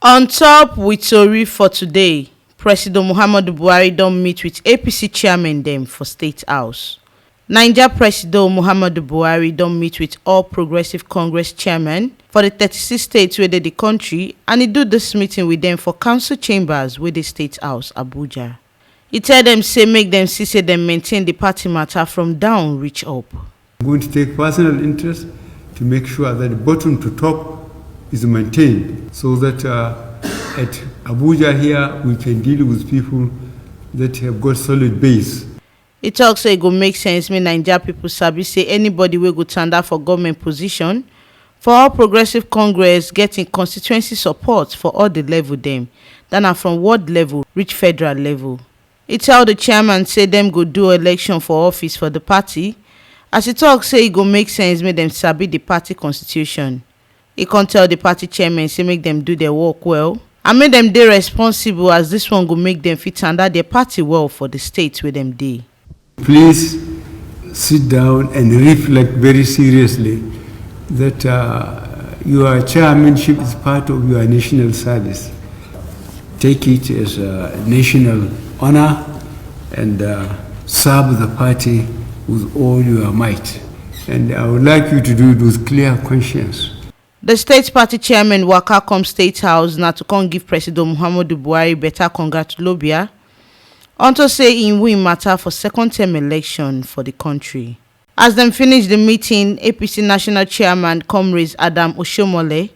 On top with tori for today, Presido Muhammadu Buhari don meet with APC chairmen dem for State House. Niger Presido Muhammadu Buhari don meet with all Progressive Congress chairmen for the 36 states wey dey the country, and he do this meeting with them for council chambers wey dey State House, Abuja. He tell them say make them see say dem maintain the party matter from down reach up. I'm going to take personal interest to make sure that the bottom to top is maintained, so that at Abuja here we can deal with people that have got solid base. He talk say e go make sense make Naija people sabi say anybody wey go tanda for government position for all Progressive Congress getting constituency support for all the level dem, that na from ward level reach federal level. He tell the chairman say dem go do election for office for the party, as he talk say e go make sense make dem sabi the party constitution. He con tell the party chairman say make dem do their work well and make dem dey responsible, as this one go make dem fit handle their party well for the state where dem dey. Please sit down and reflect very seriously that your chairmanship is part of your national service. Take it as a national honor and serve the party with all your might. And I would like you to do it with clear conscience. The state party chairman waka come State House na to come give Presido Muhammadu Buhari better congratulobia unto say im win matter for second term election for the country. As dem finish the meeting, APC national chairman Comrade Adam Oshomole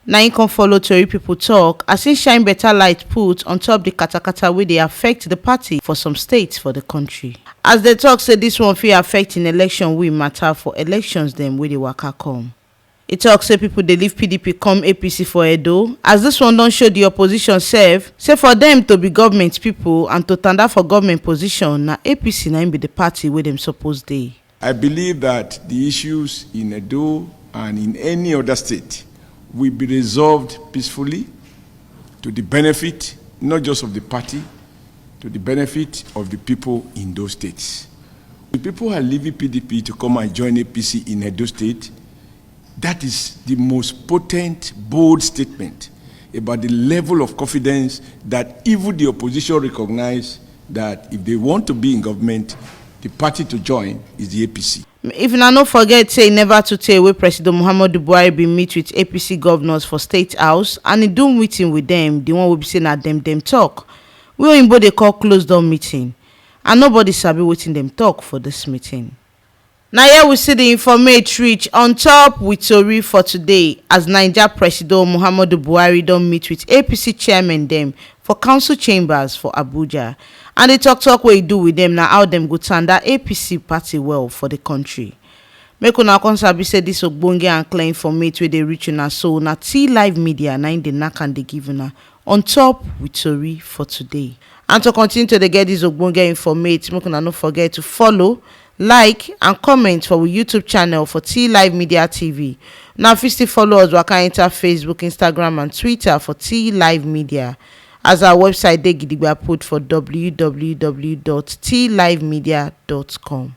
na im come follow tori people talk as im shine better light put on top the katakata wey dey affect the party for some states for the country. As they talk say this one fit affect in election win matter for elections dem wey dey waka come. He talk say people dey leave PDP come APC for Edo, as this one don show the opposition sef say for them to be government people and to tanda for government position, na APC na im be the party wey dem suppose dey. I believe that the issues in Edo and in any other state will be resolved peacefully to the benefit not just of the party, to the benefit of the people in those states. The people who are leaving PDP to come and join APC in Edo State, that is the most potent, bold statement about the level of confidence that even the opposition recognize that if they want to be in government, the party to join is the APC. If una no forget say never to tey wey President Muhammadu Buhari bin meet with APC governors for State House, and he do meeting with them, the one wey be say na dem talk, wey oyinbo dey call closed door meeting, and nobody sabi wetin dem talk for this meeting. Now here we see the informate reach on top with tori for today, as Niger Presido Muhammadu Buhari don meet with APC chairmen dem for council chambers for Abuja, and the talk wey he do with them na how dem go tanda APC party well for the country. Make una come sabi say this ogbonge and clear informate wey dey reach una so na T Live Media na im dey knack and dey give una on top with tori for today. And to continue to dey get this ogbonge informate, make una no forget to follow, like and comment for our YouTube channel for T Live Media TV. Now if you still follow us, waka enter Facebook, Instagram and Twitter for T Live Media, as our website dey gidigba put for www.tlivemedia.com.